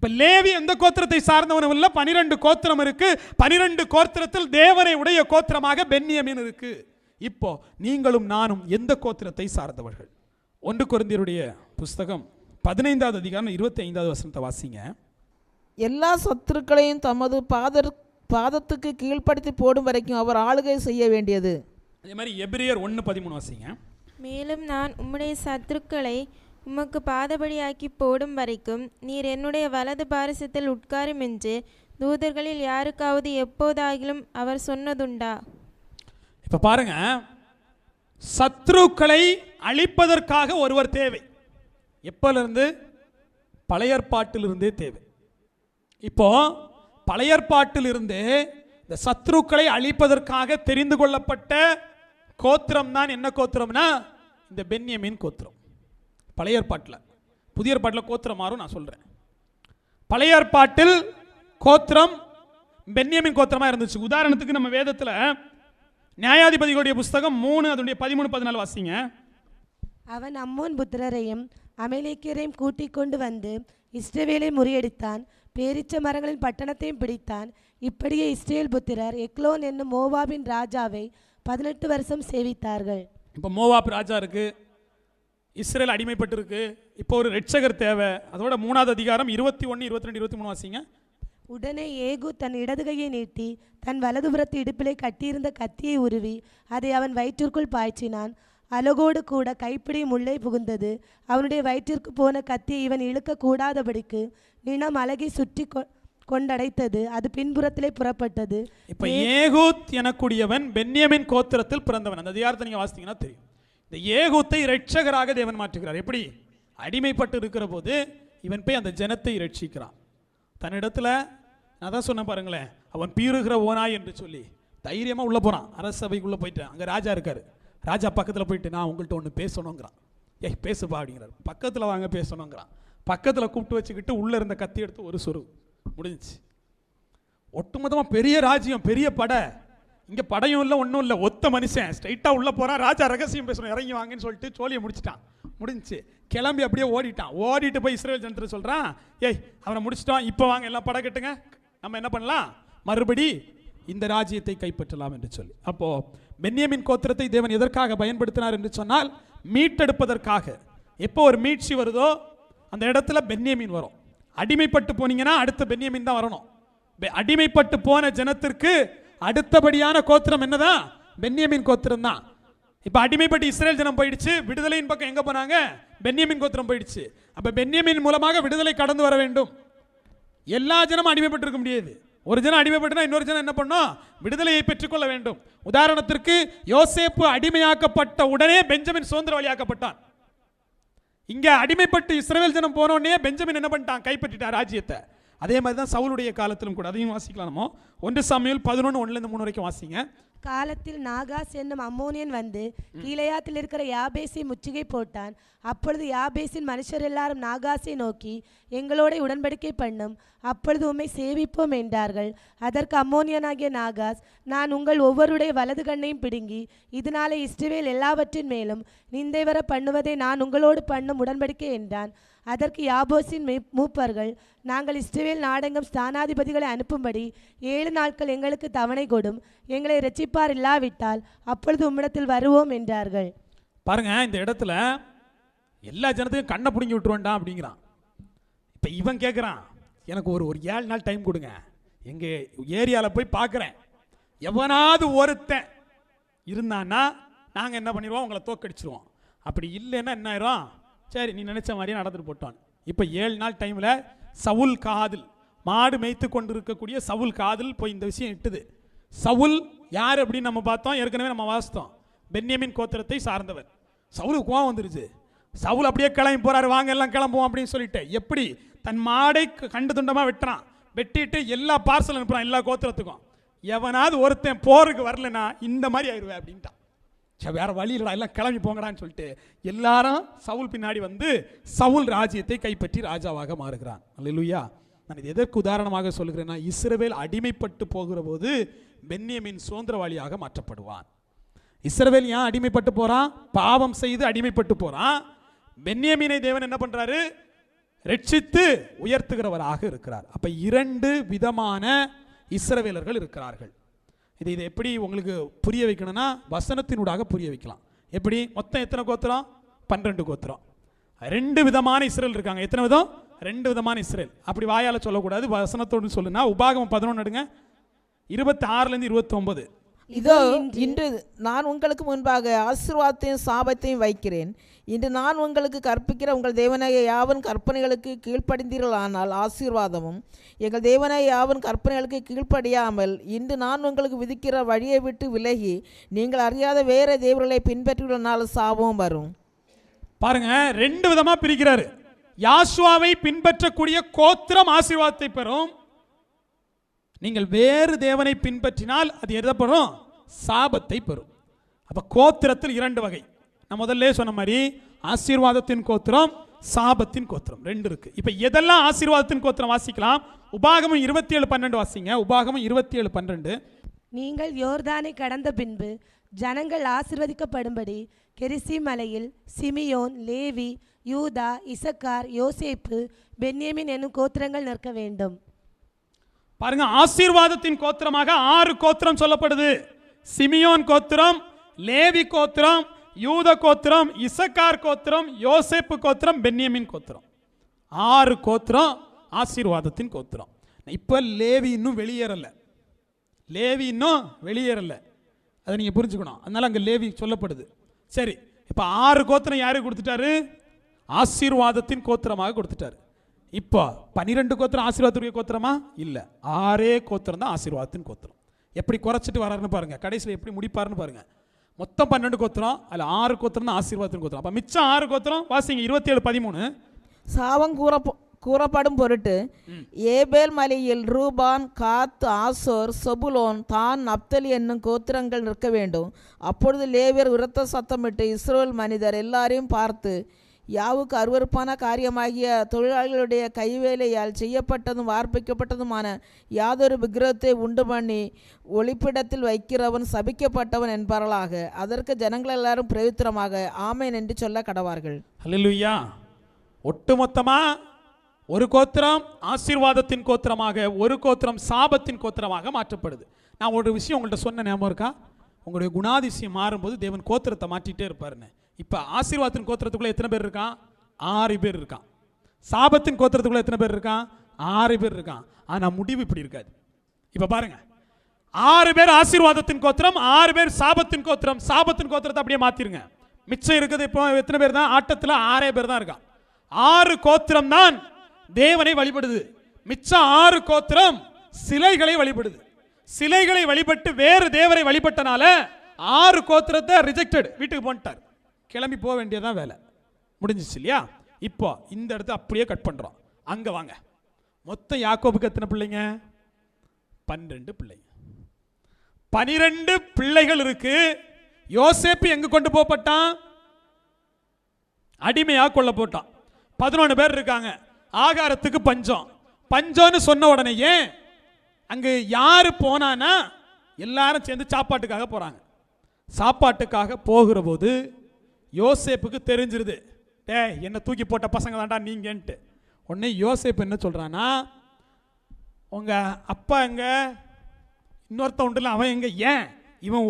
இப்ப லேவி எந்த கோத்திரத்தை சார்ந்தவனும் இல்ல, 12 கோத்திரம் இருக்கு. 12 கோத்திரத்தில் தேவனை உடைய கோத்திரமாக பென்யமீன் இருக்கு. இப்போ நீங்களும் நானும் எந்த கோத்திரத்தை சார்ந்தவர்கள்? 1 கொரிந்தியருடைய புஸ்தகம் 15வது அதிகாரம் 25வது வசனத்தை வாசிங்க. எல்லா சத்துருக்களையும் தமது பாதத்துக்கு கீழ்ப்படுத்தி போடும் வரைக்கும் அவர் ஆளுகை செய்ய வேண்டியது. அதே மாதிரி எபிரேயர் 1:13 வாசிங்க. மேலும் நான் உம்முடைய சத்துருக்களை உமக்கு பாதபடியாக்கி போடும் வரைக்கும் நீர் என்னுடைய வலது பாரசத்தில் உட்காரும் என்று தூதர்களில் யாருக்காவது எப்போதாகிலும் அவர் சொன்னதுண்டா? இப்ப பாருங்க, சத்ருக்களை அழிப்பதற்காக ஒருவர் தேவை. எப்போலிருந்து? பழைய ஏற்பாட்டிலிருந்தே தேவை. இப்போ பழைய ஏற்பாட்டிலிருந்து இந்த சத்ருக்களை அழிப்பதற்காக தெரிந்து கொள்ளப்பட்ட கோத்திரம் தான் என்ன கோத்திரம்னா இந்த பென்யமீன் கோத்திரம். பழைய ஏற்பாட்டில். புதிய ஏற்பாட்டில் கோத்திரம் மாறும், நான் சொல்றேன். பழைய ஏற்பாட்டில் கோத்திரம் பென்யமீன் கோத்திரமா இருந்துச்சு. உதாரணத்துக்கு நம்ம வேதத்தில் நியாயாதிபதிகளுடைய புஸ்தகம் 3 அதனுடைய 13-14 வாசிங்க. அவன் அம்மோன் புத்திரரையும் அமலேக்கியரையும் கூட்டிக் கொண்டு வந்து இஸ்ரவேலை முறியடித்தான், பேரிச்ச மரங்களின் பட்டணத்தையும் பிடித்தான். இப்படியே இஸ்ரேல் புத்திரர் எக்லோன் என்னும் மோவாபின் ராஜாவை 18 வருஷம் சேவித்தார்கள். இப்போ மோவாப் ராஜா இருக்கு, இஸ்ரேல் அடிமைப்பட்டு இருக்கு. இப்போ ஒரு ரட்சகர் தேவை. அதோட 3வது அதிகாரம் 21, 22, 23 வாசிங்க. உடனே ஏகு தன் இடது கையை நீட்டி தன் வலதுபுறத்து இடுப்பிலே கட்டியிருந்த கத்தியை உருவி அதை அவன் வயிற்றிற்குள் பாய்ச்சினான். அலகோடு கூட கைப்பிடி முள்ளை புகுந்தது. அவனுடைய வயிற்றிற்கு போன கத்தியை இவன் இழுக்க கூடாதபடிக்கு நினம் அலகை சுற்றி கொண்டடைத்தது. அது பின்புறத்திலே புறப்பட்டது. இப்ப ஏகூத் எனக்கூடியவன் பென்யமீன் கோத்திரத்தில் பிறந்தவன். அந்த அதிகாரத்தை நீங்க வாசித்தீங்கன்னா தெரியும். இந்த ஏகூத்தை இரட்சகராக தேவன் மாற்றுகிறார். எப்படி? அடிமைப்பட்டு இருக்கிற போது இவன் போய் அந்த ஜனத்தை இரட்சிக்கிறான். தன்னிடத்துல நான் தான் சொன்ன பாருங்களேன், அவன் பீறுகிற ஓனாய் என்று சொல்லி தைரியமா உள்ள போறான். அரசபைக்குள்ள போயிட்டு அங்க ராஜா இருக்காரு. ராஜா பக்கத்தில் போயிட்டு நான் உங்கள்கிட்ட ஒன்று பேசணுங்கிறான். ஏய் பேசுப்பா அப்படிங்கிறார். பக்கத்தில் வாங்க பேசணுங்கிறான். பக்கத்தில் கூப்பிட்டு வச்சுக்கிட்டு உள்ளே இருந்த கத்தி எடுத்து ஒரு சொரு முடிஞ்சிச்சு. ஒட்டுமொத்தமாக பெரிய ராஜ்யம், பெரிய படை. இங்கே படையும் இல்லை, ஒன்றும் இல்லை, ஒத்த மனுஷன் ஸ்ட்ரைட்டாக உள்ளே போகிறான். ராஜா ரகசியம் பேசணும், இறங்கி வாங்கன்னு சொல்லிட்டு சோழியை முடிச்சிட்டான். முடிஞ்சிச்சு. கிளம்பி அப்படியே ஓடிட்டான். ஓடிட்டு போய் இஸ்ரேல் ஜனத்தை சொல்கிறான், ஏய் அவனை முடிச்சிட்டோம், இப்போ வாங்க எல்லாம் படை கட்டுங்க, நம்ம என்ன பண்ணலாம், மறுபடி இந்த ராஜ்யத்தை கைப்பற்றலாம் என்று சொல்லி. அப்போ பென்யமீன் கோத்திரத்தை தேவன் எதற்காக பயன்படுத்தினார் என்று சொன்னால் மீட்டெடுப்பதற்காக. எப்போ ஒரு மீட்சி வருதோ அந்த இடத்துல பென்யமீன் வரும். அடிமைப்பட்டு போனீங்கன்னா அடுத்த பென்யமீன் தான் வரணும். அடிமைப்பட்டு போன ஜனத்திற்கு அடுத்தபடியான கோத்திரம் என்னதான்? பென்யமீன் கோத்திரம் தான். இப்ப அடிமைப்பட்டு இஸ்ரேல் ஜனம் போயிடுச்சு, விடுதலையின் பக்கம் எங்க போனாங்க? பென்யமீன் கோத்திரம் போயிடுச்சு. அப்ப பென்யமீன் மூலமாக விடுதலை கடந்து வர வேண்டும். எல்லா ஜனமும் அடிமைப்பட்டு இருக்க முடியாது. ஒரு ஜனம் அடிமைப்பட்டுனா இன்னொரு ஜனம் என்ன பண்ணும்? விடுதலையை பெற்றுக்கொள்ள வேண்டும். உதாரணத்திற்கு யோசேப்பு அடிமையாக்கப்பட்ட உடனே பெஞ்சமின் சுதந்திரவாளியாக்கப்பட்டான். இங்க அடிமைப்பட்டு இஸ்ரவேல் ஜனம் போன உடனே பெஞ்சமின் என்ன பண்ணிட்டான்? கைப்பற்றிட்டான் ராஜ்யத்தை. அதே மாதிரி தான் சவுலுடைய காலத்திலும் கூட. அதையும் வாசிக்கலாம். நம்ம 1 சாமுவேல் 11:1-3 வரைக்கும் வாசிங்க. காலத்தில் நாகாஸ் என்னும் அம்மோனியன் வந்து கீலேயாத்தில் இருக்கிற யாபேசை முற்றுகை போட்டான். அப்பொழுது யாபேசின் மனுஷர் எல்லாரும் நாகாசை நோக்கி எங்களோட உடன்படிக்கை பண்ணும், அப்பொழுது உம்மை சேவிப்போம் என்றார்கள். அதற்கு அம்மோனியனாகிய நாகாஸ், நான் உங்கள் ஒவ்வொருடைய வலது கண்ணையும் பிடுங்கி இதனாலே இஸ்ரவேல் எல்லாவற்றின் மேலும் நிந்தை வர பண்ணுவதை நான் உங்களோடு பண்ணும் உடன்படிக்கை என்றான். அதற்கு யாபோசின் மூப்பர்கள், நாங்கள் இஸ்ரவேல் நாடெங்கும் ஸ்தானாதிபதிகளை அனுப்பும்படி 7 நாட்கள் எங்களுக்கு தவணை கொடும், எங்களை இரட்சிப்பார் இல்லாவிட்டால் அப்பொழுது உம்மிடத்தில் வருவோம் என்றார்கள். பாருங்க, இந்த இடத்துல எல்லா ஜனத்தையும் கண்ணை பிடுங்கி விட்டுருவேன்டா அப்படிங்கிறான். இப்போ இவன் கேட்குறான், எனக்கு ஒரு 7 நாள் டைம் கொடுங்க, எங்கள் ஏரியாவில் போய் பார்க்குறேன், எவனாவது ஒருத்தன் இருந்தான்னா நாங்கள் என்ன பண்ணிடுவோம், உங்களை தோக்கடிச்சிருவோம். அப்படி இல்லைன்னா என்ன ஆயிரும்? சரி நீ நினைச்ச மாதிரியே நடந்துட்டு போட்டான். இப்போ 7 நாள் டைமில் சவுல் காதில், மாடு மேய்த்து கொண்டு இருக்கக்கூடிய சவுல் காதில் போய் இந்த விஷயம் இட்டுது. சவுல் யார் அப்படின்னு நம்ம பார்த்தோம், ஏற்கனவே நம்ம வாசித்தோம். பென்யமீன் கோத்திரத்தை சார்ந்தவர். சவுலுக்கு கோவம் வந்துருச்சு. சவுல் அப்படியே கிளம்பி போறாரு, வாங்க எல்லாம் கிளம்புவோம் அப்படின்னு சொல்லிட்டு. எப்படி? தன் மாடை கண்டு துண்டமாக வெட்டுறான். வெட்டிட்டு எல்லா பார்சல் அனுப்புறான் எல்லா கோத்திரத்துக்கும். எவனாவது ஒருத்தன் போருக்கு வரலன்னா இந்த மாதிரி ஆயிடுவேன் அப்படின்ட்டான். வேற வழி இல்லடா, எல்லாம் கிளம்பி போங்கடான்னு சொல்லிட்டு எல்லாரும் சவுல் பின்னாடி வந்து சவுல் ராஜ்யத்தை கைப்பற்றி ராஜாவாக மாறுகிறான். அல்லேலூயா. நான் இது எதற்கு உதாரணமாக சொல்கிறேன்னா, இஸ்ரவேல் அடிமைப்பட்டு போகிற போது பென்யமீன் சுதந்திரவாளியாக மாற்றப்படுவான். இஸ்ரவேல் ஏன் அடிமைப்பட்டு போறான்? பாவம் செய்து அடிமைப்பட்டு போறான். பென்யமீனை தேவன் என்ன பண்றாரு? ரட்சித்து உயர்த்துகிறவராக இருக்கிறார். அப்ப 2 விதமான இஸ்ரவேலர்கள் இருக்கிறார்கள். இதை எப்படி உங்களுக்கு புரிய வைக்கணும்னா வசனத்தினூடாக புரிய வைக்கலாம். எப்படி? மொத்தம் எத்தனை கோத்திரம்? 12 கோத்திரம். 2 விதமான இஸ்ரேல் இருக்காங்க. எத்தனை விதம்? 2 விதமான இஸ்ரேல். அப்படி வாயால சொல்லக்கூடாது, வசனத்தோடு சொல்லுனா. உபாகமம் 11 எடுங்க, 26 29. இதோ இன்று நான் உங்களுக்கு முன்பாக ஆசீர்வாதத்தையும் சாபத்தையும் வைக்கிறேன். இன்று நான் உங்களுக்கு கற்பிக்கிற உங்கள் தேவனாகிய யாவன் கற்பனைகளுக்கு கீழ்ப்படிந்தீர்களானால் ஆசீர்வாதமும், எங்கள் தேவனாகிய யாவன் கற்பனைகளுக்கு கீழ்ப்படியாமல் இன்று நான் உங்களுக்கு விதிக்கிற வழியை விட்டு விலகி நீங்கள் அறியாத வேற தேவர்களை பின்பற்றினால் சாபமும் வரும். பாருங்க, 2 விதமா பிரிக்கிறாரு. யாசுவாவை பின்பற்றக்கூடிய கோத்திரம் ஆசீர்வாதத்தை பெறும். நீங்கள் வேறு தேவனை பின்பற்றினால் அது எதப்படும்? சாபத்தை பெறும். அப்ப கோத்திரத்தில் 2 வகை. நான் முதல்ல சொன்ன மாதிரி ஆசீர்வாதத்தின் கோத்திரம், சாபத்தின் கோத்திரம் 2 இருக்கு. இப்ப எதெல்லாம் ஆசீர்வாதத்தின் கோத்திரம் வாசிக்கலாம்? உபாகமம் 27:12 வாசிங்க. உபாகமம் 27:12. நீங்கள் யோர்தானை கடந்த பின்பு ஜனங்கள் ஆசீர்வதிக்கப்படும்படி கெரிசீம் மலையில் சிமியோன், லேவி, யூதா, இசக்கார், யோசேப்பு, பென்யமீன் என்னும் கோத்திரங்கள் நிற்க வேண்டும். பாருங்க, ஆசீர்வாதத்தின் கோத்திரமாக 6 கோத்திரம் சொல்லப்படுது. சிமியோன் கோத்திரம், லேவி கோத்திரம், யூத கோத்திரம், இசக்கார் கோத்திரம், யோசேப்பு கோத்திரம், பென்யமீன் கோத்திரம். 6 கோத்திரம் ஆசீர்வாதத்தின் கோத்திரம். இப்ப லேவி இன்னும் வெளியேறல. அதை நீங்க புரிஞ்சுக்கணும். அதனால அங்க லேவி சொல்லப்படுது. சரி, இப்ப 6 கோத்திரம் யாருக்கு கொடுத்துட்டாரு? ஆசீர்வாதத்தின் கோத்திரமாக கொடுத்துட்டாரு. இப்போ 12 கோத்திரம் ஆசீர்வாதத்துடைய கோத்திரமா? இல்ல, 6 கோத்திரம் தான் ஆசீர்வாதத்தின் கோத்திரம். எப்படி குறைச்சிட்டு வராருன்னு பாருங்க, கடைசியில் எப்படி முடிப்பாருன்னு பாருங்க. மொத்தம் 12 கோத்திரம், அதில் 6 கோத்திரம் தான் ஆசீர்வாதத்தின் கோத்திரம். அப்ப மிச்சம் 6 கோத்திரம் வாசிங்க. 27:13. சாபம் கூறப்படும் பொருட்டு ஏபேல் மலையில் ரூபான், காத், ஆசோர், செபுலோன், தான், நப்தலி என்னும் கோத்திரங்கள் நிற்க வேண்டும். அப்பொழுது லேவியர் உரத்த சத்தமிட்டு இஸ்ரவேல் மனிதர் எல்லாரையும் பார்த்து, யாவுக்கு அருவருப்பான காரியமாகிய தொழிலாளிகளுடைய கைவேலையால் செய்யப்பட்டதும் வார்ப்பிக்கப்பட்டதுமான யாதொரு விக்கிரகத்தை உண்டு பண்ணி ஒளிப்பிடத்தில் வைக்கிறவன் சபிக்கப்பட்டவன் என்பார்களாக. அதற்கு ஜனங்கள் எல்லாரும் பிரயுத்தரமாக ஆமேன் என்று சொல்ல கடவார்கள். ஹல்லேலூயா. ஒட்டுமொத்தமா ஒரு கோத்திரம் ஆசீர்வாதத்தின் கோத்திரமாக, ஒரு கோத்திரம் சாபத்தின் கோத்திரமாக மாற்றப்படுது. நான் ஒரு விஷயம் உங்கள்கிட்ட சொன்ன ஞாபகம் இருக்கா? உங்களுடைய குணாதிசயம் மாறும்போது தேவன் கோத்திரத்தை மாற்றிட்டே இருப்பாருன்னு. இப்போ ஆசீர்வாதத்தின் கோத்திரத்துக்குள்ள எத்தனை பேர் இருக்கான்? 6 பேர் இருக்கான். சாபத்தின் கோத்திரத்துக்குள்ள எத்தனை பேர் இருக்கான்? 6 பேர் இருக்கான். ஆனால் முடிவு இப்படி இருக்காது. இப்போ பாருங்க, 6 பேர் ஆசீர்வாதத்தின் கோத்திரம், 6 பேர் சாபத்தின் கோத்திரம். சாபத்தின் கோத்திரத்தை அப்படியே மாத்திருங்க. மிச்சம் இருக்குது இப்போ எத்தனை பேர் தான்? ஆட்டத்தில் 6 பேர் தான் இருக்கான். 6 கோத்திரம் தான் தேவனை வழிபடுது. மிச்சம் 6 கோத்திரம் சிலைகளை வழிபடுது. சிலைகளை வழிபட்டு வேறு தேவரை வழிபட்டனால 6 கோத்திரத்தை ரிஜெக்டட், வீட்டுக்கு போன்ட்டார். கிளம்பி போக வேண்டியதான் வேலை முடிஞ்சிச்சு இல்லையா? இப்போ இந்த இடத்த அப்படியே கட் பண்றோம். அங்க வாங்க. மொத்தம் யாக்கோபுக்கு எத்தனை பிள்ளைங்க? 12 பிள்ளைங்க. 12 பிள்ளைகள் இருக்கு. யோசேப்பு எங்க கொண்டு போகப்பட்டான்? அடிமையா கொள்ள போட்டான். 11 பேர் இருக்காங்க. ஆகாரத்துக்கு பஞ்சம். பஞ்சம்னு சொன்ன உடனே அங்க யாரு போனானா எல்லாரும் சேர்ந்து சாப்பாட்டுக்காக போறாங்க. சாப்பாட்டுக்காக போகிற போது யோசேப்புக்கு தெரிஞ்சிருது, என்ன தூக்கி போட்ட பசங்க தான்டா நீங்கன்ட்டு. உடனே யோசேப்பு என்ன சொல்றானா, உங்க அப்பா எங்க, இன்னொருத்த உண்டுல அவன் எங்க? ஏன் இவன்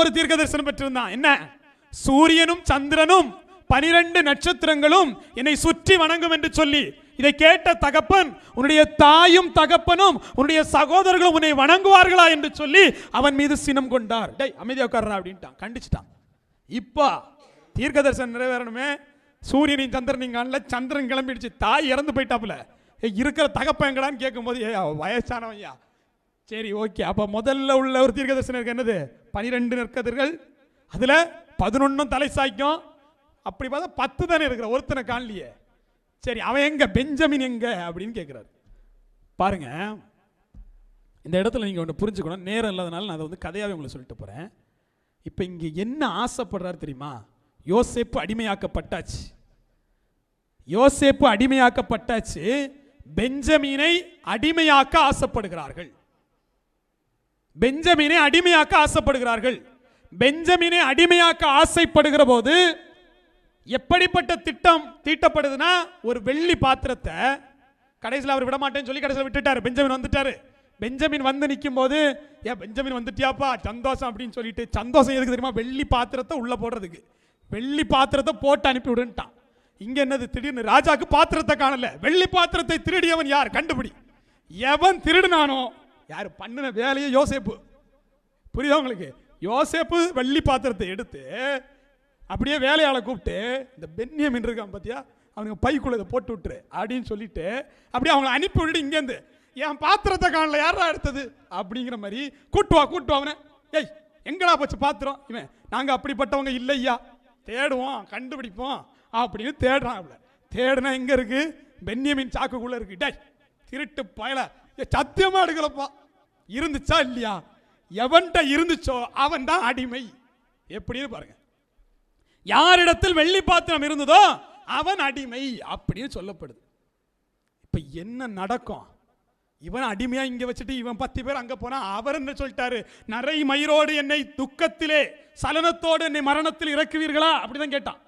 ஒரு தீர்க்க தரிசனம் பெற்றிருந்தான். என்ன? சூரியனும் சந்திரனும் 12 நட்சத்திரங்களும் என்னை சுற்றி வணங்கும் என்று சொல்லி, இதை கேட்ட தகப்பன், உன்னுடைய தாயும் தகப்பனும் உன்னுடைய சகோதரர்களும் உன்னை வணங்குவார்களா என்று சொல்லி அவன் மீது சினம் கொண்டார். டேய் அமைதியா உட்கார்றா அப்படின்ட்டான், கண்டிச்சிட்டான். இப்போ தீர்க்க தரிசனம் நிறைவேறணுமே. சூரியனின் சந்திரனின் காணல, சந்திரன் கிளம்பிடுச்சு, தாய் இறந்து போயிட்டாப்புல. இருக்கிற தகப்பங்கடான்னு கேட்கும்போது வயசானவையா, சரி ஓகே. அப்போ முதல்ல உள்ள ஒரு தீர்க்க தரிசனம் இருக்கு. என்னது? 12 நற்கதிர்கள், அதுல 11 தலை சாய்க்கும். அப்படி பார்த்தா 10 தானே இருக்கிற, ஒருத்தனை காணலையே. சரி, அவன் எங்க? பெஞ்சமின் எங்க அப்படின்னு கேட்கிறாரு. பாருங்க, இந்த இடத்துல நீங்க ஒன்று புரிஞ்சுக்கணும். நேரம் இல்லாதனால நான் அதை வந்து கதையாவே உங்களுக்கு சொல்லிட்டு போறேன். இப்ப இங்க என்ன ஆசைப்படுறாரு தெரியுமா? யோசேப்பு அடிமையாக்கப்பட்டாச்சு. யோசேப்பு அடிமையாக்கப்பட்டாச்சு. பெஞ்சமீனை அடிமையாக்க ஆசைப்படுகிறார்கள். பெஞ்சமீனை அடிமையாக்க ஆசைப்படுகிறார்கள். பெஞ்சமீனை அடிமையாக்க ஆசைப்படுகிற போது எப்படிப்பட்ட திட்டம் தீட்டப்படுதுன்னா, ஒரு வெள்ளி பாத்திரத்தை கடைசியில் அவர் விட மாட்டேன்னு சொல்லி கடைசியில் விட்டுட்டாரு. பெஞ்சமின் வந்துட்டாரு. பெஞ்சமின் வந்து நிற்கும் போது, ஏன் பெஞ்சமின் வந்துட்டியாப்பா சந்தோஷம் அப்படின்னு சொல்லிட்டு, சந்தோஷம் எதுக்கு தெரியுமா? வெள்ளி பாத்திரத்தை உள்ள போடுறதுக்கு. வெள்ளி பாத்திரத்தை போட்டு அனுப்பி விடுன்ட்டான். இங்க என்னது, திடீர்னு ராஜாக்கு பாத்திரத்தை காணல. வெள்ளி பாத்திரத்தை திருடியவன் யார் கண்டுபிடி. எவன் திருடுனானோ, யார் பண்ணின வேலையை யோசேப்பு. புரியுதா உங்களுக்கு? யோசேப்பு வெள்ளி பாத்திரத்தை எடுத்து அப்படியே வேலையாளை கூப்பிட்டு, இந்த பென்யமின் இருக்கான் பார்த்தியா, அவனுக்கு பைக்குள்ள இதை போட்டு விட்டுரு அப்படின்னு சொல்லிட்டு அப்படியே அவங்களை அனுப்பி விட்டு, இங்கேருந்து என் பாத்திரத்தை காணல, யாரா எடுத்தது அப்படிங்கிற மாதிரி கூட்டுவா அவனை. ஏய் எங்கடா போச்சு பாத்திரம்? இவன் நாங்கள் அப்படிப்பட்டவங்க இல்லையா, தேடுவோம் கண்டுபிடிப்போம் அப்படின்னு தேடுறான். அவளை தேடுனா எங்க இருக்கு? பென்யமின் சாக்குக்குள்ள இருக்கு. டேய் திருட்டு பயல, சத்தியமா எடுக்கலப்பா. இருந்துச்சா இல்லையா? எவன்கிட்ட இருந்துச்சோ அவன் தான் அடிமை. எப்படின்னு பாருங்க. யாரிடத்தில் வெள்ளி பாத்திரம் இருந்ததோ அவன் அடிமை அப்படின்னு சொல்லப்படுது. இப்ப என்ன நடக்கும்? இவன் அடிமையா இங்க வச்சுட்டு இவன் 10 பேர் அங்க போனா, அவர் என்ன சொல்லிட்டாரு? நரை மயிரோடு என்னை துக்கத்திலே சலனத்தோடு என்னை மரணத்தில் இறக்குவீர்களா அப்படிதான் கேட்டான்.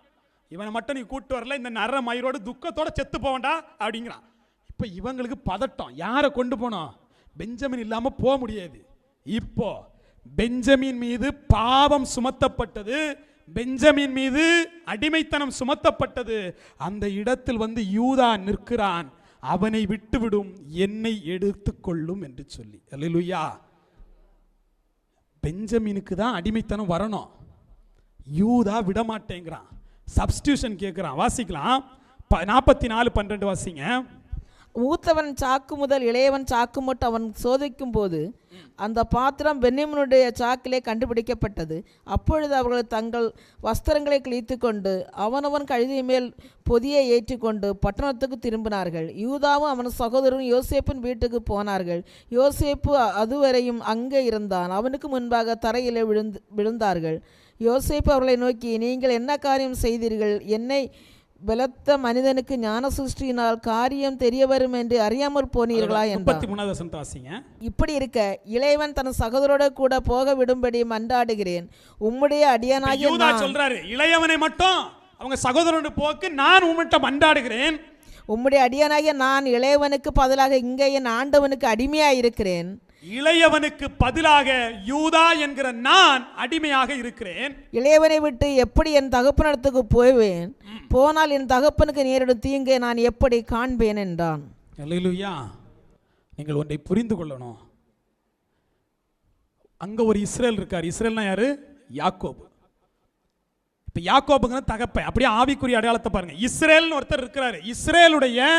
இவனை மட்டும் நீ கூட்டு வரல, இந்த நர மயிரோடு துக்கத்தோட செத்து போவண்டா அப்படிங்கிறான். இப்ப இவங்களுக்கு பதட்டம். யாரை கொண்டு போனோம்? பெஞ்சமின் இல்லாம போக முடியாது. இப்போ பெஞ்சமின் மீது பாவம் சுமத்தப்பட்டது, பெஞ்சமின் மீது அடிமைத்தனம் சுமத்தப்பட்டது. அந்த இடத்தில் வந்து யூதா நிற்கிறான். அவனை விட்டுவிடும், என்னை எடுத்துக்கொள்ளும் என்று சொல்லி. அல்லேலூயா. பெஞ்சமினுக்கு தான் அடிமைத்தனம் வரணும், யூதா விடமாட்டேங்கிறான். சப்ஸ்டியூஷன் கேட்கிறான். வாசிக்கலாம் 44:12 வாசிங்க. மூத்தவன் சாக்கு முதல் இளையவன் சாக்கு மட்டும் அவன் சோதிக்கும் போது அந்த பாத்திரம் பென்யமினுடைய சாக்கிலே கண்டுபிடிக்கப்பட்டது. அப்பொழுது அவர்கள் தங்கள் வஸ்திரங்களை கிழித்து கொண்டு அவனவன் கழுதை மேல் பொதியை ஏற்றிக்கொண்டு பட்டணத்துக்கு திரும்பினார்கள். யூதாவும் அவன் சகோதரரும் யோசேப்பின் வீட்டுக்கு போனார்கள். யோசேப்பு அதுவரையும் அங்கே இருந்தான். அவனுக்கு முன்பாக தரையிலே விழுந்தார்கள். யோசேப்பு அவர்களை நோக்கி, நீங்கள் என்ன காரியம் செய்தீர்கள்? என்னை பலத்த மனிதனுக்கு ஞான சிருஷ்டியினால் காரியம் தெரிய வரும் என்று அறியாமல் போனீர்களா என்றார். இப்படி இருக்க இளையவன் தன் சகோதரோட கூட போக விடும்படி மன்றாடுகிறேன். உம்முடைய அடியானாகிய நான் சொல்றாரு, இளையவனை மட்டும் அவங்க சகோதரனோட போக்கு நான் உம்மிட்ட மன்றாடுகிறேன். உம்முடைய அடியானாகிய நான் இளையவனுக்கு பதிலாக இங்கே என் ஆண்டவனுக்கு அடிமையாக இருக்கிறேன். இளையவனுக்கு பதிலாக யூதா என்கிற நான் அடிமையாக இருக்கிறேன். இளையவனை விட்டு எப்படி என் தகப்பனிடத்துக்கு போவேன்? போனால் என் தகப்பனுக்கு நேரிடும் தீங்கை நான் எப்படி காண்பேன் என்றான். அல்லேலூயா. நீங்கள் ஒன்றை புரிந்து கொள்ளணும். அங்க ஒரு இஸ்ரேல் இருக்கார். இஸ்ரேல்னா யாரு? யாக்கோபு. இப்ப யாக்கோபுங்கிற தகப்பன். அப்படியே ஆவிக்குரிய அடையாளத்தை பாருங்க. இஸ்ரேல்னு ஒருத்தர் இருக்கிறாரு. இஸ்ரேலுடைய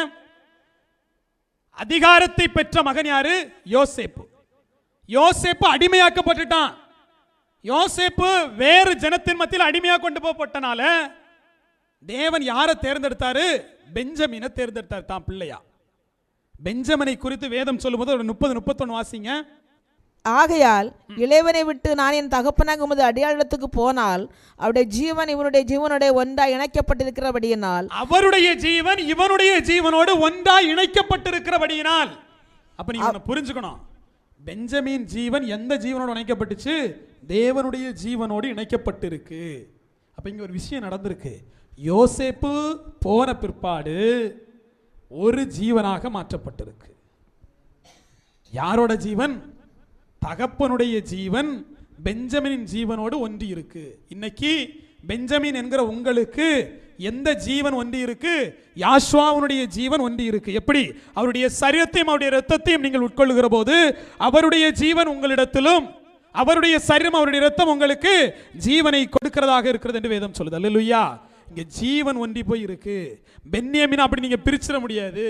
அதிகாரத்தை பெற்ற மகன் யாரு? யோசேப்பு. யோசேப்பு அடிமையாக்கப்பட்டுட்டான். யோசேப்பு வேறு ஜனத்தின் மத்தியில் அடிமையாக கொண்டு போகப்பட்டனால தேவன் யாரை தேர்ந்தெடுத்தாரு? பெஞ்சமினை தேர்ந்தெடுத்தார் தான் பிள்ளையா. பெஞ்சமினை குறித்து வேதம் சொல்லும்போது ஒரு 30-31 வாசிங்க. ஆகையால் இளையவனை விட்டு நான் என் தகப்பனாக உமது அடியாளத்துக்கு போனால் அவருடைய ஜீவன் இவனுடைய ஜீவனுடைய ஒன்றாய் இணைக்கப்பட்டிருக்கிறபடியினால், அவருடைய ஜீவன் இவனுடைய ஜீவனோடு ஒன்றாய் இணைக்கப்பட்டிருக்கிறபடியினால். அப்ப நீங்க புரிஞ்சுக்கணும், பெஞ்சமின் ஜீவன் எந்த ஜீவனோடு இணைக்கப்பட்டுச்சு? தேவனுடைய ஜீவனோடு இணைக்கப்பட்டிருக்கு. அப்ப இங்க ஒரு விஷயம் நடந்திருக்கு. யோசேப்பு போன பிற்பாடு ஒரு ஜீவனாக மாற்றப்பட்டிருக்கு. யாரோட ஜீவன்? தகப்பனுடைய ஜீவன் பெஞ்சமினின் ஜீவனோடு ஒன்றி இருக்கு. இன்னைக்கு பெஞ்சமின் என்கிற உங்களுக்கு எந்த ஜீவன் ஒன்றி இருக்கு? யாஷ்வாவுடைய ஜீவன் ஒன்றி இருக்கு. எப்படி? அவருடைய சரீரத்தையும் அவருடைய இரத்தத்தையும் நீங்கள் உட்கொள்ளுகிற போது அவருடைய ஜீவன் உங்களிடத்திலும் அவருடைய சரீரம் அவருடைய இரத்தம் உங்களுக்கு ஜீவனை கொடுக்கிறதாக இருக்கிறது என்று வேதம் சொல்லுது. அல்லேலூயா. இங்க ஜீவன் ஒன்றி போய் இருக்கு. பென்யமின் அப்படி நீங்க பிரிச்சிட முடியாது.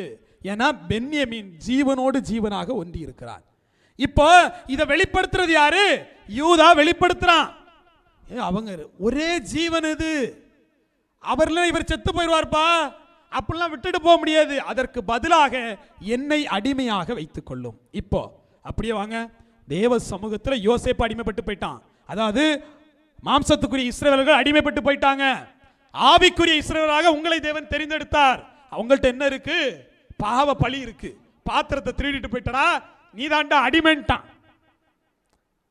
ஏன்னா பென்யமின் ஜீவனோடு ஜீவனாக ஒன்றி இருக்கிறார். இப்போ இதை வெளிப்படுத்துறது யாரு? யூதா வெளிப்படுத்துறான். அவங்க ஒரே ஜீவன் இது, அவர்ல இவர் செத்து போயிடுவார்ப்பா அப்படிலாம் விட்டுட்டு போக முடியாது. அதற்கு பதிலாக என்னை அடிமையாக வைத்துக் கொள்ளும். இப்போ அப்படியே வாங்க, தேவ சமூகத்தில் யோசேப்பு அடிமைப்பட்டு போயிட்டான். அதாவது மாம்சத்துக்குரிய இஸ்ரவேலர்கள் அடிமைப்பட்டு போயிட்டாங்க. ஆவிக்குரிய இஸ்ரவேலராக உங்களை தேவன் தெரிந்தெடுத்தார். அவங்கள்ட்ட என்ன இருக்கு? பாவ பழி இருக்கு. பாத்திரத்தை திருடிட்டு போயிட்டா நீ தாண்டா அடிமைன்ட்டான்.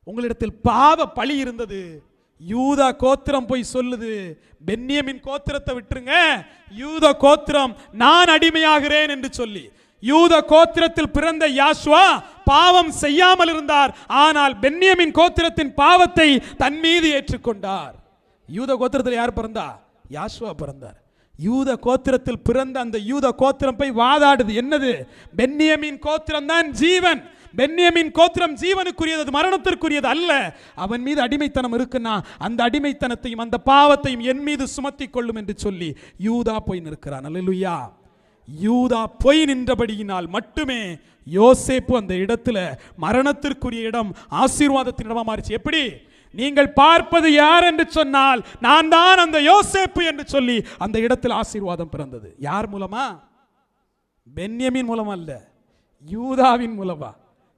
உங்களிடத்தில் பாவ பழி இருந்தது. யூதா கோத்திரம் போய் சொல்லுது, பென்யமின் கோத்திரத்தை விட்டுருங்க, யூத கோத்திரம் நான் அடிமையாகிறேன் என்று சொல்லி. யூத கோத்திரத்தில் பிறந்த யாசுவா பாவம் செய்யாமல் இருந்தார். ஆனால் பென்யமின் கோத்திரத்தின் பாவத்தை தன் மீது ஏற்றுக்கொண்டார். யூத கோத்திரத்தில் யார் பிறந்தா? யாசுவா பிறந்தார். யூத கோத்திரத்தில் பிறந்த அந்த யூத கோத்திரம் போய் வாதாடுது. என்னது? பென்யமின் கோத்திரம் தான் ஜீவன், பென்யமின் கோத்திரம் ஜீவனுக்குரியது, மரணத்திற்குரியது அல்ல. அவன் மீது அடிமைத்தனம் இருக்குன்னா அந்த அடிமைத்தனத்தையும் அந்த பாவத்தையும் என் மீது சுமத்தி கொள்ளும் என்று சொல்லி யூதா போய் நிற்கிறான். அல்லேலூயா. யூதா போய் நின்றபடியினால் மட்டுமே யோசேப்பு அந்த இடத்துல மரணத்திற்குரிய இடம் ஆசீர்வாதத்தின் இடமா மாறிச்சு. எப்படி? நீங்கள் பார்ப்பது யார் என்று சொன்னால் நான் தான் அந்த யோசேப்பு என்று சொல்லி அந்த இடத்தில் ஆசீர்வாதம் பிறந்தது. யார் மூலமா? பென்யமின் மூலமா அல்ல, யூதாவின் மூலமா.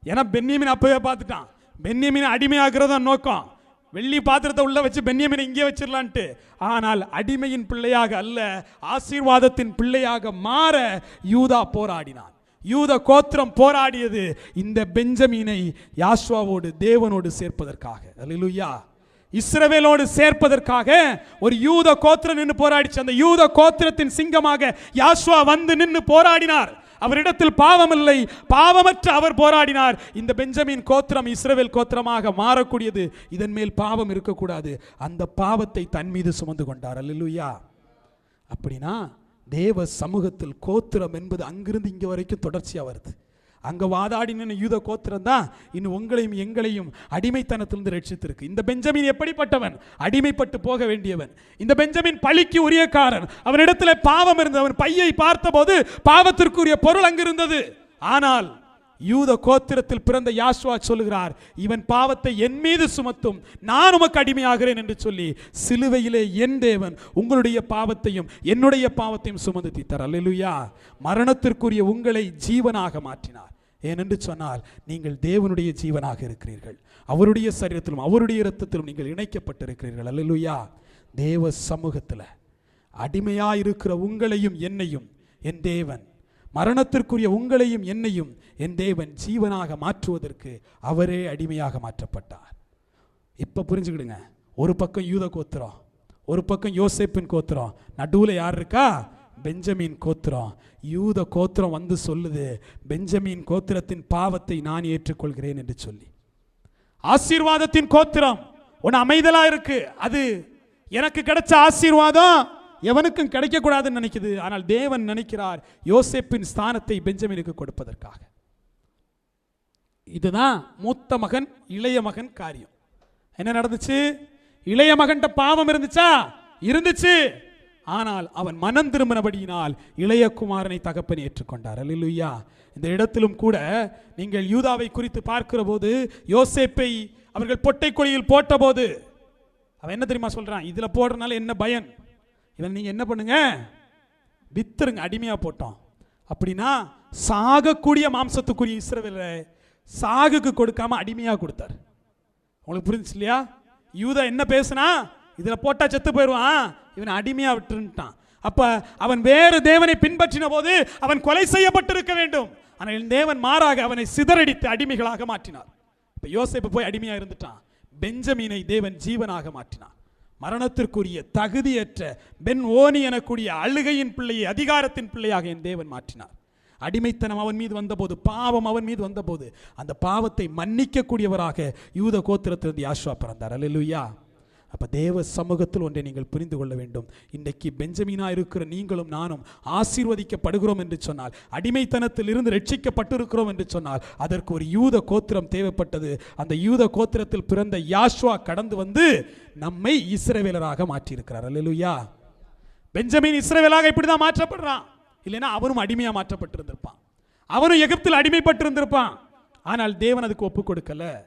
ஏன்னா பென்யமின் அப்பவே பார்த்துட்டான், பென்யமின் அடிமையாகிறதா நோக்கம். வெள்ளி பாத்திரத்தை உள்ள வச்சு பென்யமினை இங்கே வச்சிடலான்ட்டு. ஆனால் அடிமையின் பிள்ளையாக அல்ல, ஆசீர்வாதத்தின் பிள்ளையாக மாற யூதா போராடினான். யூத கோத்திரம் போராடியது இந்த பெஞ்சமீனை யாசுவாவோடு தேவனோடு சேர்ப்பதற்காக. அல்லேலூயா. இஸ்ரவேலோடு சேர்ப்பதற்காக ஒரு யூத கோத்திரம் நின்று போராடிச்சு. அந்த யூத கோத்திரத்தின் சிங்கமாக யாசுவா வந்து நின்று போராடினார். அவரிடத்தில் பாவம் இல்லை, பாவமற்ற அவர் போராடினார். இந்த பெஞ்சமின் கோத்திரம் இஸ்ரவேல் கோத்திரமாக மாறக்கூடியது. இதன் மேல் பாவம் இருக்கக்கூடாது. அந்த பாவத்தை தன் மீது சுமந்து கொண்டார். அல்லேலூயா. அப்படின்னா தேவ சமூகத்தில் கோத்திரம் என்பது அங்கிருந்து இங்கே வரைக்கும் தொடர்ச்சியாக வருது. அங்கே வாதாடின யூத கோத்திரம் தான் இன்னும் உங்களையும் எங்களையும் அடிமைத்தனத்திலிருந்து ரட்சித்திருக்கு. இந்த பெஞ்சமின் எப்படிப்பட்டவன்? அடிமைப்பட்டு போக வேண்டியவன். இந்த பெஞ்சமின் பழிக்கு உரியக்காரன். அவனிடத்தில் பாவம் இருந்தது. அவன் பையை பார்த்தபோது பாவத்திற்குரிய பொருள் அங்கிருந்தது. ஆனால் யூத கோத்திரத்தில் பிறந்த யாசுவா சொல்லுகிறார், இவன் பாவத்தை என் மீது சுமத்தும், நான் உமக்கு அடிமையாகிறேன் என்று சொல்லி சிலுவையிலே என் தேவன் உங்களுடைய பாவத்தையும் என்னுடைய பாவத்தையும் சுமந்து தீர்த்தார். அல்லேலூயா. மரணத்திற்குரிய உங்களை ஜீவனாக மாற்றினார். ஏனென்று சொன்னால் நீங்கள் தேவனுடைய ஜீவனாக இருக்கிறீர்கள். அவருடைய சரீரத்திலும் அவருடைய இரத்தத்திலும் நீங்கள் இணைக்கப்பட்டிருக்கிறீர்கள். அல்லேலூயா. தேவ சமூகத்தில் அடிமையாயிருக்கிற உங்களையும் என்னையும் என் தேவன், மரணத்திற்குரிய உங்களையும் என்னையும் என் தேவன் ஜீவனாக மாற்றுவதற்கு அவரே அடிமையாக மாற்றப்பட்டார். இப்போ புரிஞ்சுக்கிடுங்க. ஒரு பக்கம் யூத கோத்திரம், ஒரு பக்கம் யோசேப்பின் கோத்திரம், நடுவில் யார் இருக்கா? பெஞ்சமின் கோத்திரம். யூத கோத்திரம் வந்து சொல்லுது, பெஞ்சமின் கோத்திரத்தின் பாவத்தை நான் ஏற்றுக்கொள்கிறேன் என்று சொல்லி. ஆசீர்வாதத்தின் கோத்திரம் ஒன்று அமைதலா இருக்கு. அது எனக்கு கிடைச்ச ஆசீர்வாதம் எவனுக்கும் கிடைக்கக்கூடாதுன்னு நினைக்குது. ஆனால் தேவன் நினைக்கிறார் யோசேப்பின் ஸ்தானத்தை பெஞ்சமினுக்கு கொடுப்பதற்காக. இதுதான் மூத்த மகன் இளைய மகன் காரியம். என்ன நடந்துச்சு? இளைய மகன்கிட்ட பாவம் இருந்துச்சா? இருந்துச்சு. ஆனால் அவன் மனம் திரும்பினபடியினால் இளைய குமாரனை தகப்பன் ஏற்றுக்கொண்டார். அல்லேலூயா. இந்த இடத்திலும் கூட நீங்கள் யூதாவை குறித்து பார்க்கிற போது, யோசேப்பை அவர்கள் பொட்டை குழியில் போட்ட போது அவன் என்ன தெரியுமா சொல்றான்? இதுல போடுறதுனால என்ன பயன்? இவன் நீங்க என்ன பண்ணுங்க? வித்துருங்க, அடிமையா போட்டோம். அப்படின்னா சாகக்கூடிய மாம்சத்துக்குரிய இஸ்ரவேலை சாகுக்கு கொடுக்காம அடிமையா கொடுத்தார். உங்களுக்கு புரிஞ்சுச்சு இல்லையா? யூதா என்ன பேசுனா? இதுல போட்டா செத்து போயிடுவான், இவன் அடிமையா விட்டுட்டான். அப்ப அவன் வேறு தேவனை பின்பற்றின போது அவன் கொலை செய்யப்பட்டிருக்க வேண்டும். ஆனால் தேவன் மாறாக அவனை சிதறடித்து அடிமைகளாக மாற்றினார். இப்ப யோசேப்பு போய் அடிமையா இருந்துட்டான். பெஞ்சமீனை தேவன் ஜீவனாக மாற்றினார். மரணத்திற்குரிய தகுதியற்ற பென் ஓனி எனக்கூடிய அழுகையின் பிள்ளையை அதிகாரத்தின் பிள்ளையாக என் தேவன் மாற்றினார். அடிமைத்தனம் அவன் மீது வந்தபோது, பாவம் அவன் மீது வந்தபோது அந்த பாவத்தை மன்னிக்கக்கூடியவராக யூத கோத்திரத்திலிருந்து யாசுவா பிறந்தார். அல்லேலூயா. அப்ப தேவ சமூகத்தில் ஒன்றை நீங்கள் புரிந்து கொள்ள வேண்டும். இன்றைக்கு பெஞ்சமீனா இருக்கிற நீங்களும் நானும் ஆசீர்வதிக்கப்படுகிறோம் என்று சொன்னால், அடிமைத்தனத்தில் இருந்து ரட்சிக்கப்பட்டிருக்கிறோம் என்று சொன்னால், அதற்கு ஒரு யூத கோத்திரம் தேவைப்பட்டது. அந்த யூத கோத்திரத்தில் பிறந்த யாசுவா கடந்து வந்து நம்மை இஸ்ரவேலராக மாற்றியிருக்கிறார். அல்லேலூயா. பெஞ்சமின் இஸ்ரவேலாக இப்படிதான் மாற்றப்படுறான். இல்லைன்னா அவனும் அடிமையா மாற்றப்பட்டிருந்திருப்பான். அவனும் எகிப்தில் அடிமைப்பட்டிருந்திருப்பான். ஆனால் தேவன் அதுக்கு ஒப்பு கொடுக்கல.